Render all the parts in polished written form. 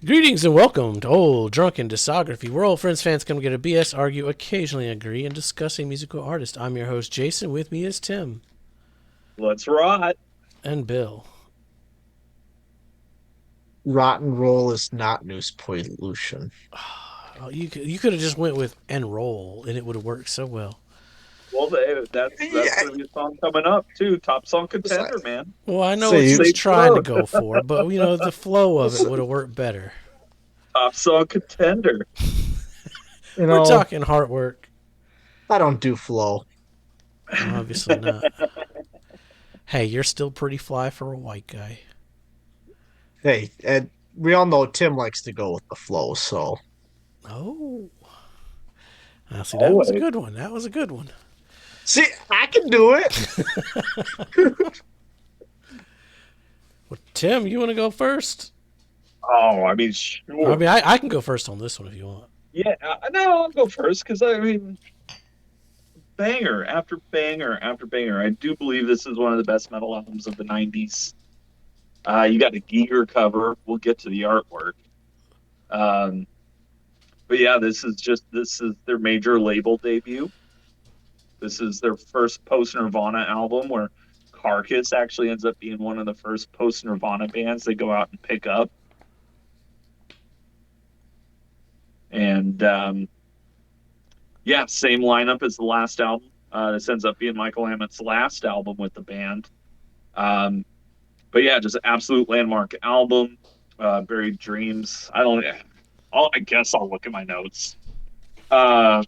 Greetings and welcome to Old Drunken Discography, where old friends, fans come together, BS, argue, occasionally agree, and discuss a musical artist. I'm your host, Jason. With me is Tim Let's rot. and Bill. Rotten roll is not news pollution. Oh, you could have just went with "and roll" and it would have worked so well. Well, that's Yeah, going to be a song coming up too. Top song so, contender, man. Well, I know so what he you, was Safe trying to road. go for, but the flow of it so, would have worked better. Top song contender. you We're know, talking Heartwork. I don't do flow. Obviously not. Hey, you're still pretty fly for a white guy. Hey, and we all know Tim likes to go with the flow. So Oh, I see. That was a Always. good one. That was a good one. see, I can do it. Well, Tim, you want to go first? Oh, I mean, I sure. mean, I can go first on this one if you want. Yeah, no, I'll go first because I mean, banger after banger after banger. I do believe this is one of the best metal albums of the '90s. You got a Giger cover. We'll get to the artwork. Um, but yeah, this is their major label debut. This is their first post Nirvana album where Carcass actually ends up being one of the first post Nirvana bands they go out and pick up. And yeah, same lineup as the last album. This ends up being Michael Ammett's last album with the band. Um, but yeah, just an absolute landmark album. Buried Dreams. I guess I'll look at my notes. Uh,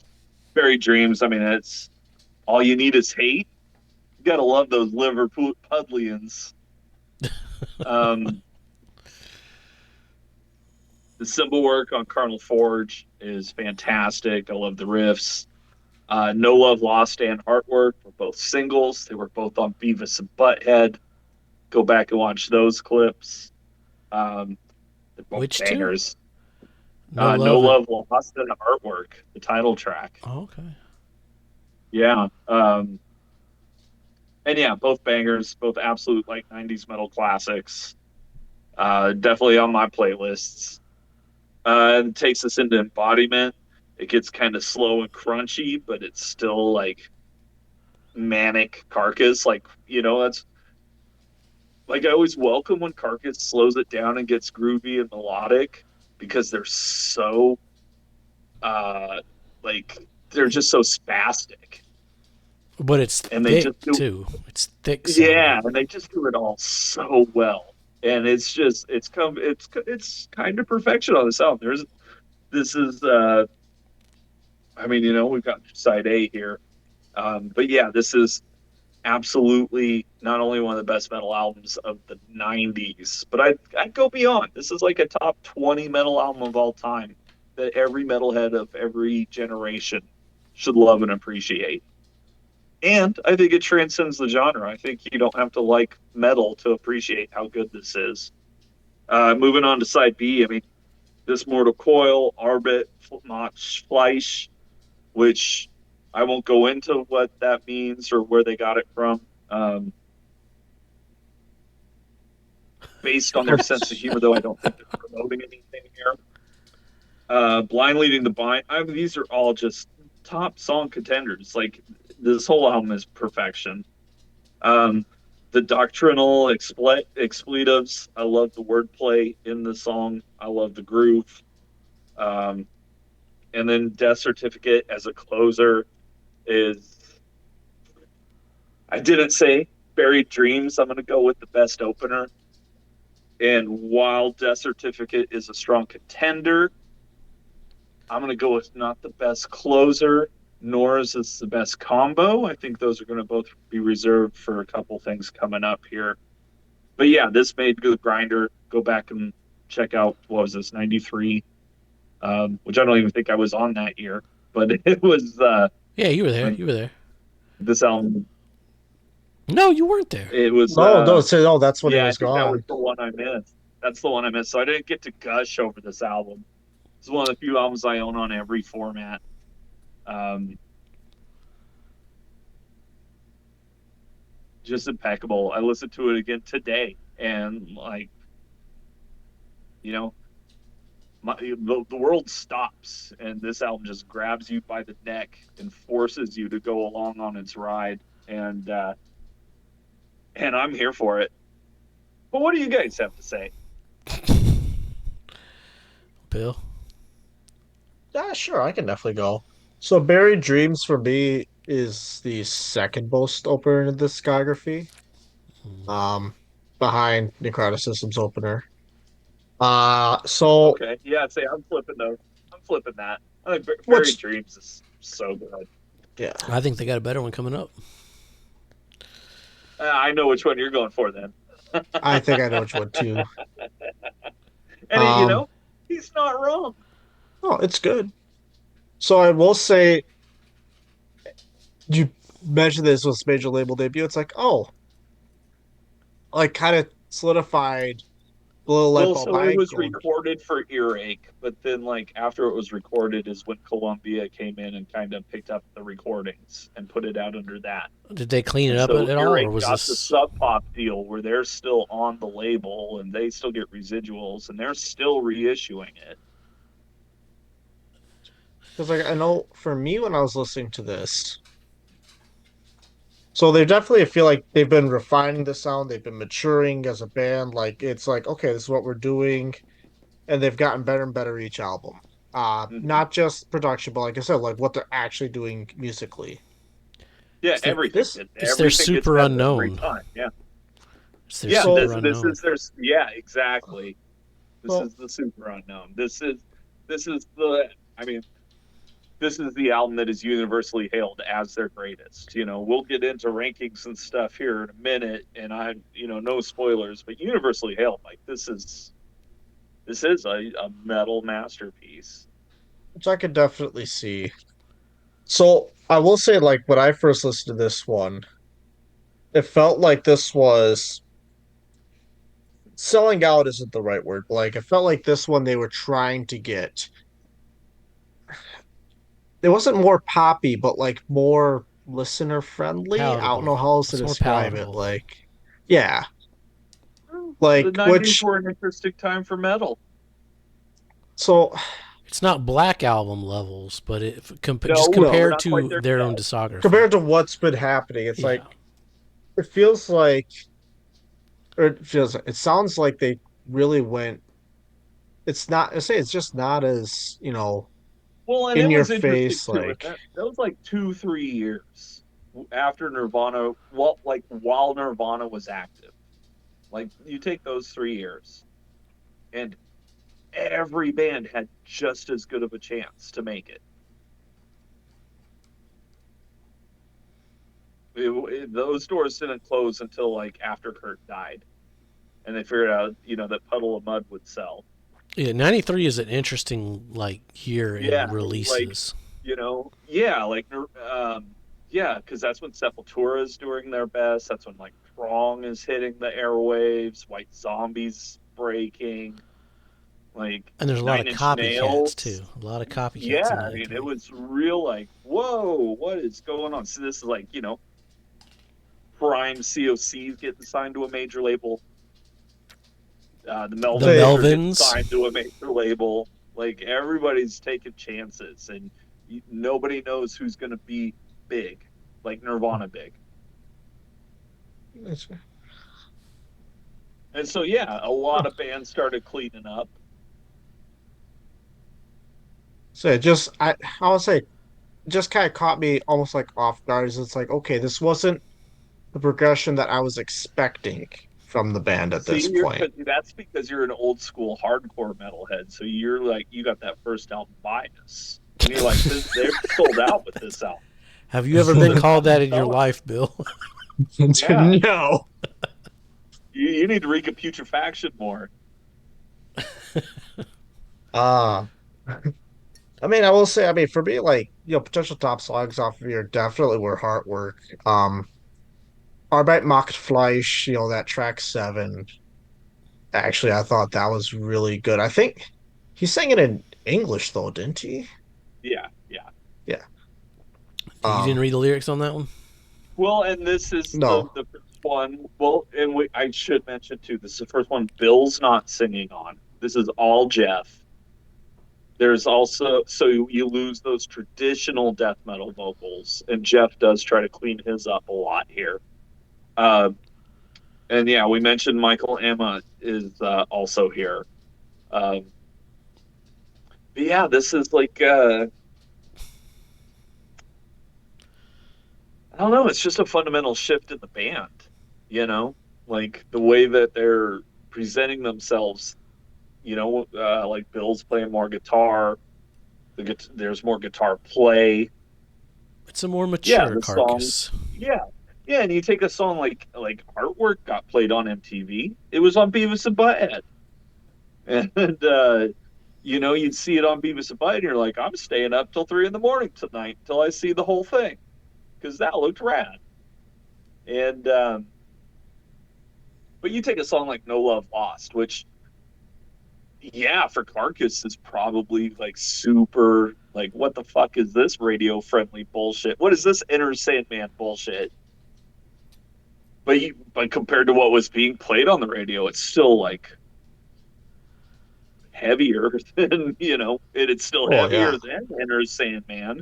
Buried Dreams. I mean, it's all you need is hate. You gotta love those Liverpudlians. Um, the cymbal work on Carnal Forge is fantastic. I love the riffs. No Love Lost and Heartwork were both singles. They were both on Beavis and Butthead. Go back and watch those clips. Um, they're both Which two? bangers. No No love and. Love Lost and Heartwork, the title track. Oh, okay. Yeah. And yeah, both bangers, both absolute like '90s metal classics. Definitely on my playlists. And takes us into Embodiment. It gets kind of slow and crunchy, but it's still like manic Carcass. Like, that's like I always welcome when Carcass slows it down and gets groovy and melodic because they're so uh like they're just so spastic. But it's And they just thick do too. It's thick yeah, sounding. and they just do it all so well. And it's kind of perfection on this album. This is I mean, we've got side A here. But yeah, this is absolutely not only one of the best metal albums of the '90s, but I'd go beyond. This is like a top 20 metal album of all time that every metalhead of every generation should love and appreciate. And I think it transcends the genre. I think you don't have to like metal to appreciate how good this is. Moving on to side B, I mean, this Mortal Coil, Arbit, Mach Fleisch, which I won't go into what that means or where they got it from. Based on their sense of humor, though, I don't think they're promoting anything here. Blind Leading the Blind. I mean, these are all just top song contenders. Like this whole album is perfection. Um, the doctrinal expletives. I love the wordplay in the song. I love the groove. Um, and then Death Certificate as a closer is. I didn't say Buried Dreams. I'm going to go with the best opener. And while Death Certificate is a strong contender, I'm going to go with not the best closer, nor is this the best combo. I think those are going to both be reserved for a couple things coming up here. But yeah, this made the grinder. Go back and check out what was this '93, which I don't even think I was on that year, but it was Yeah, you were there. when You were there. this album. No, you weren't there. It was No, so no, that's when it yeah, I was think that was gone. the one I missed. That's the one I missed. So I didn't get to gush over this album. It's one of the few albums I own on every format. Um, just impeccable. I listened to it again today, and like, you know, the world stops, and this album just grabs you by the neck and forces you to go along on its ride. And I'm here for it. But what do you guys have to say? Bill? Yeah, sure, I can definitely go. So Buried Dreams for me is the second most opener in the discography. Um, behind Necrotic System's opener. So Okay, yeah, say I'm flipping those. I'm flipping that. I think Buried what's Dreams is so good. yeah, I think they got a better one coming up. I know which one you're going for then. I think I know which one too. And Um, he's not wrong. oh, it's good. So I will say you mentioned this was major label debut. It's like, oh, like kind of solidified the little light Well, bulb so it I was go. recorded for Earache, but then like after it was recorded is when Columbia came in and kind of picked up the recordings and put it out under that. Did they clean it And up so at all, or Earache was got the this? Sub Pop deal where they're still on the label and they still get residuals and they're still reissuing it. Because like I know for me when I was listening to this, so they definitely feel like they've been refining the sound, they've been maturing as a band. Like it's like, okay, this is what we're doing, and they've gotten better and better each album. Mhm. Not just production, but like I said, like what they're actually doing musically. Yeah, It's their, This it's their everything gets super better every unknown. time. Yeah, It's their yeah. super so This unknown. is their yeah, exactly. This well, is the super unknown. This is the. I mean, this is the album that is universally hailed as their greatest. We'll get into rankings and stuff here in a minute, and no spoilers, but universally hailed. Like this is a metal masterpiece. which I could definitely see. So I will say, like when I first listened to this one, it felt like this was selling out isn't the right word. But like it felt like this one they were trying to get. It wasn't more poppy, but like more listener friendly. I don't Palatable. know how else to It's more describe it. palatable. Like, yeah, The like '90s which were an interesting time for metal. so It's not Black Album levels, but just No, no we're compared not quite to there their own yet. discography. compared to what's been happening, it's like Yeah. it feels like or it sounds like they really went. It's not. I say it's just not as Well, and in it your was interesting face. too. And Like that was like 2, 3 years after Nirvana. Well, like while Nirvana was active. Like you take those 3 years, and every band had just as good of a chance to make it. Those doors didn't close until like after Kurt died, and they figured out that Puddle of Mud would sell. Yeah, 93 is an interesting year Yeah, in like releases. yeah, like yeah, because that's when Sepultura is doing their best. That's when like Prong is hitting the airwaves, White Zombies breaking, like And there's a lot Nine of Inch copycats too. Nails. A lot of copycats Yeah, in I mean it 93. was real like, whoa, what is going on? So this is like, prime COC's getting signed to a major label. The The say Melvins are getting Melvins. signed to a major label. Like everybody's taking chances, and nobody knows who's going to be big, like Nirvana big. And so, yeah, a lot of bands started cleaning up. so I would say just kind of caught me almost like off guard. It's like okay, this wasn't the progression that I was expecting from the band at See, this point. that's because you're an old school hardcore metalhead. So you're like, you got that first album bias, and you're like, they're sold out with this album. Have you ever been This called that album's in your selling. life, Bill? Yeah, No. you need to read putrefaction more. Uh I mean, I will say, I mean, for me, like, potential top songs off of here definitely were Heartwork. Arbeit macht Fleisch, that track 7. Actually, I thought that was really good. I think he sang it in English though, didn't he? Yeah, yeah. Yeah. You didn't Um, read the lyrics on that one? Well, and this is the no. the first one. Well, and I should mention too, this is the first one Bill's not singing on. This is all Jeff. There's also so you lose those traditional death metal vocals, and Jeff does try to clean his up a lot here. Uh, and yeah, we mentioned Michael Emma is also here. Um, but yeah, this is like I don't know. It's just a fundamental shift in the band, you know, like the way that they're presenting themselves. Like Bill's playing more guitar. There's more guitar play. It's a more Yeah, mature the song. Carcass. Yeah, yeah, and you take a song like Heartwork got played on MTV. It was on Beavis and Butthead, and you'd see it on Beavis and Butthead. And you're like, I'm staying up till 3 in the morning tonight till I see the whole thing because that looked rad. And but you take a song like No Love Lost, which yeah, for Carcass is probably like super like what the fuck is this radio friendly bullshit? What is this Enter Sandman bullshit? But compared to what was being played on the radio, it's still like heavier than it's still Oh heavier yeah. than Enter Sandman.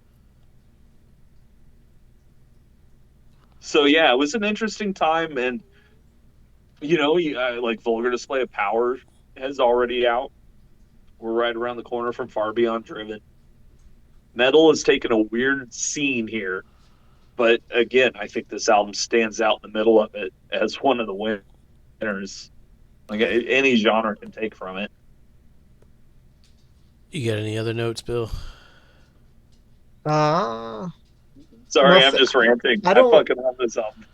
So yeah, it was an interesting time, and like Vulgar Display of Power has already out. We're right around the corner from Far Beyond Driven. Metal has taken a weird scene here, but again, I think this album stands out in the middle of it as one of the winners. Like any genre can take from it. You got any other notes, Bill? Uh Sorry, I'm nothing. just ranting. I I don't. fucking love this album.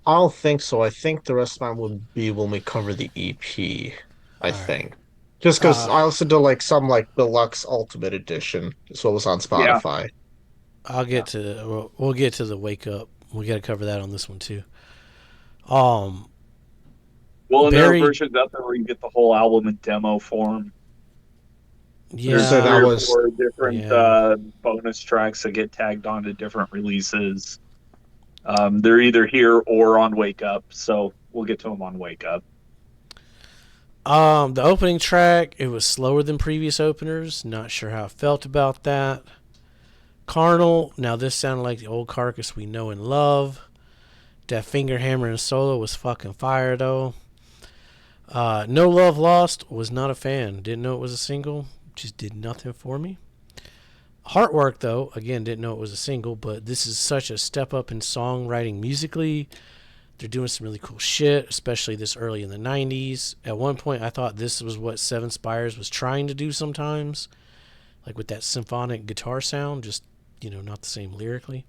I don't think so. I think the rest of mine would be when we cover the EP. I All right. think. Just because Uh, I listened to like some like deluxe ultimate edition. Is what was on Yeah, Spotify. I'll yeah. get to we'll get to the wake up. We got to cover that on this one too. Um, Well, and there are Barry, versions out there where you get the whole album in demo form. You There's said yeah, three that or was four different yeah. bonus tracks that get tagged onto different releases. They're either here or on Wake Up, so we'll get to them on Wake Up. The opening track, it was slower than previous openers. Not sure how I felt about that. Carnal, now this sounded like the old Carcass we know and love. That finger hammering solo was fucking fire though. No Love Lost, was not a fan. Didn't know it was a single. Just did nothing for me. Heartwork though, again, didn't know it was a single, but this is such a step up in songwriting musically. They're doing some really cool shit, especially this early in the 90s. At one point, I thought this was what Seven Spires was trying to do sometimes, like with that symphonic guitar sound, just, not the same lyrically.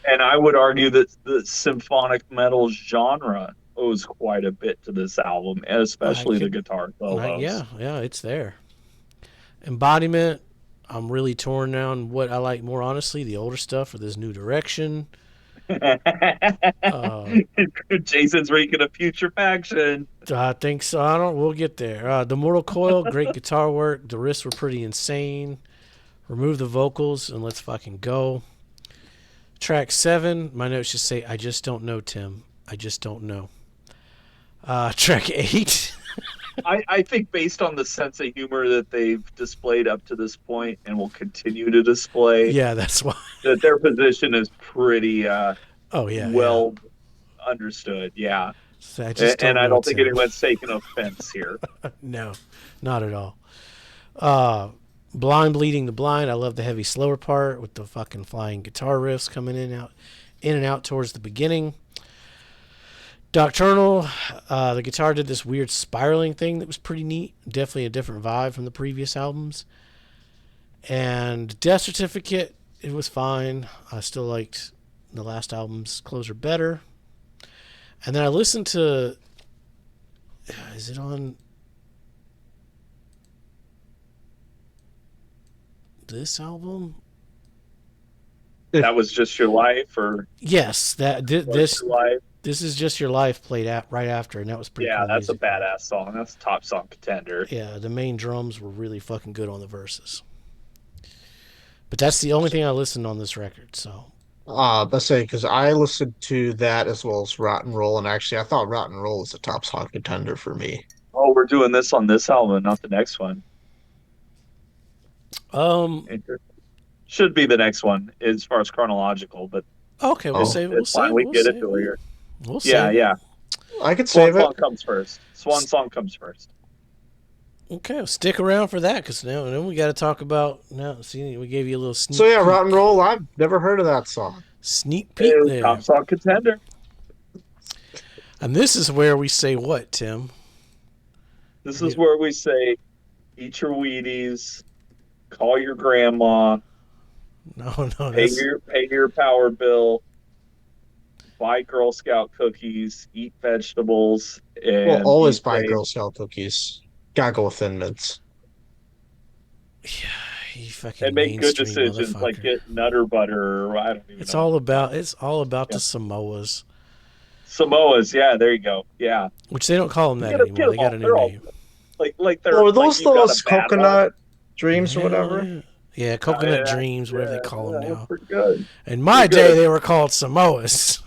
And I would argue that the symphonic metal genre owes quite a bit to this album, I especially the could, guitar solos. yeah, it's there. Embodiment, I'm really torn now on what I like more honestly, the older stuff or this new direction. Uh, Jason's wreaking a putrefaction. I think so. We'll get there. The Mortal Coil, great guitar work. The riffs were pretty insane. Remove the vocals and let's fucking go. Track 7, my notes just say, I just don't know, Tim. I just don't know. Track 8. I think based on the sense of humor that they've displayed up to this point and will continue to display, Yeah, that's why. that their position is pretty Oh, yeah, yeah. well understood. Yeah. So I just And don't I know, don't think Tim. anyone's taken offense here. No, not at all. Uh, Blind Bleeding the Blind. I love the heavy slower part with the fucking flying guitar riffs coming in and out towards the beginning. Doctrinal, the guitar did this weird spiraling thing that was pretty neat. Definitely a different vibe from the previous albums. And Death Certificate, it was fine. I still liked the last album's closer better. And then I listened to, is it on this album? if That was just your life, or Yes, was your life? this is just your life played at right after, and that was pretty Yeah, cool that's a music. badass song. That's a top song contender. Yeah, the main drums were really fucking good on the verses. But that's the only thing I listened on this record. So let's say because I listened to that as well as Rotten Roll, and actually I thought Rotten Roll is a top song contender for me. Oh, we're doing this on this album, not the next one. Um. It should be the next one as far as chronological, but Okay, we'll Oh. save it. We'll it's fine. save it. We We'll get it save it. earlier. We'll Yeah, save it. yeah. I could Swan save it. song comes first. Swan song comes first. Okay, well, stick around for that because now then we got to talk about now. See, we gave you a little sneak. So yeah, peek. Rock and Roll. I've never heard of that song. Sneak peek there, Top song contender. and this is where we say what, Tim? This is where we say, eat your Wheaties, call your grandma, No, pay that's your power bill, buy Girl Scout cookies, eat vegetables, Well, and always be buy safe. Girl Scout cookies. Gotta go with Thin Mints. yeah. You fucking And make good mainstream decisions like motherfucker. get Nutter Butter, or I don't even It's know. all about the Yeah. Samoas, Samoas, yeah, there you go. Yeah. which they don't call them that Get 'em anymore. They got a new they're all name. like they're Or like those you got a bad coconut dreams or Yeah, whatever? yeah. Yeah, one. coconut Yeah, dreams, whatever they call them that's now. pretty good. In my Pretty day, good. they were called Samoas.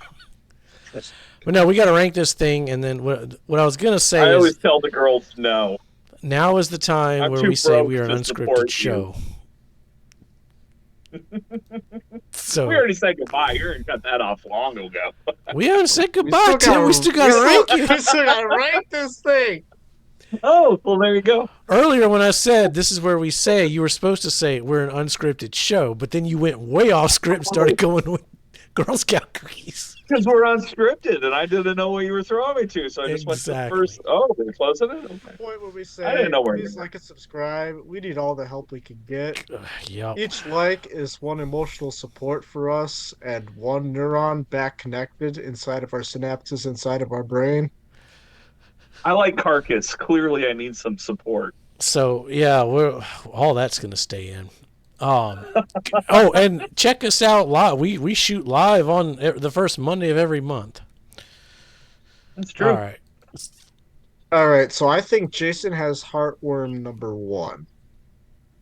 But no, we got to rank this thing, and then what I was gonna say I is always tell the girls no. now is the time I'm where too we say broke we are an to unscripted support show. We So already said goodbye. You're gonna cut that off long ago. we haven't said goodbye, Tim. We still got to rank you. We still gotta rank this thing. Oh, well, there you go. Earlier, when I said this is where we say, you were supposed to say we're an unscripted show, but then you went way off script and started going with Girl Scout cookies. Because we're unscripted, and I didn't know what you were throwing me to, so I just went to the Exactly. first. Oh, we're closing it. Okay. Point where we say, I didn't know where please you were. like and subscribe. We need all the help we can get. Yep. Each like is one emotional support for us and one neuron back connected inside of our synapses inside of our brain. I like Carcass. Clearly, I need some support. So yeah, we're all that's gonna stay in. Oh, and check us out live. We shoot live on the first Monday of every month. That's true. All right. All right, so I think Jason has Heartworm number 1.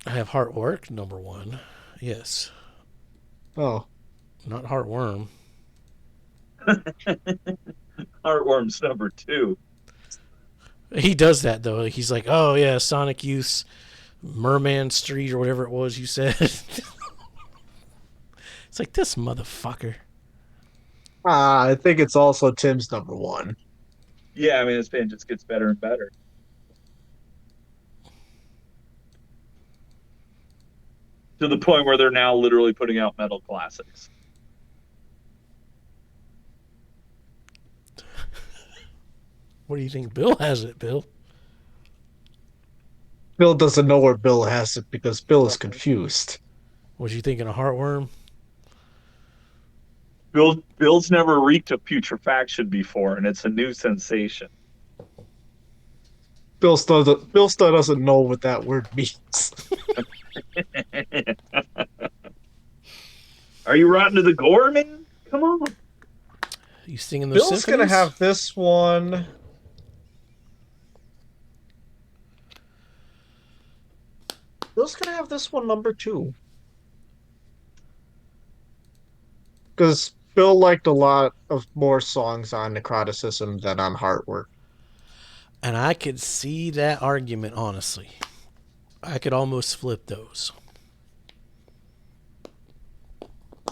I have Heartwork number 1. Yes, Oh, not Heartworm. Heartworm's number 2. He does that though. He's like, oh yeah, Sonic Youth, Merman Street or whatever it was you said. It's like this motherfucker. I think it's also Tim's number 1. Yeah, I mean, this band just gets better and better. To the point where they're now literally putting out metal classics. What do you think Bill has it, Bill? Bill doesn't know where Bill has it because Bill is confused. Was you thinking of Heartworm? Bill's never reeked of putrefaction before, and it's a new sensation. Bill still doesn't know what that word means. Are you rotten to the gore, man? Come on. You singing those Bill's symphonies? gonna have this one. Bill's gonna have this one number 2. Because Bill liked a lot of more songs on Necroticism than on Heartwork. And I could see that argument, honestly. I could almost flip those.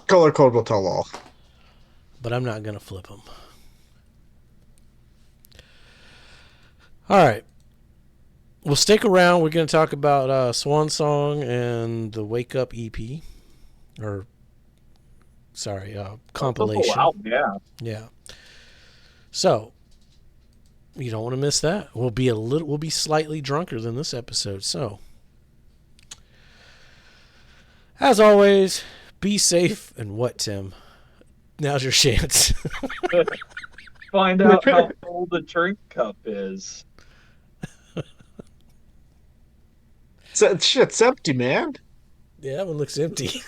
Color Code will tell all. But I'm not going to flip them. All right. We'll stick around. We're going to talk about Swan Song and the Wake Up EP. Or, sorry, compilation. Oh, wow, yeah. Yeah. So, you don't want to miss that. We'll be slightly drunker than this episode. So, as always, be safe and what, Tim? Now's your chance. Find out how full the drink cup is. Shit's empty, man. Yeah, that one looks empty.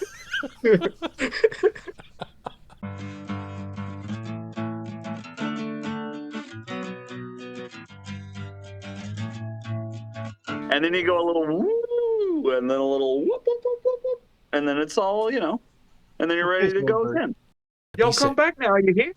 And then you go a little woo, and then a little whoop, whoop, whoop, whoop, whoop. And then it's all, and then you're ready to go again. Y'all come back now, you hear?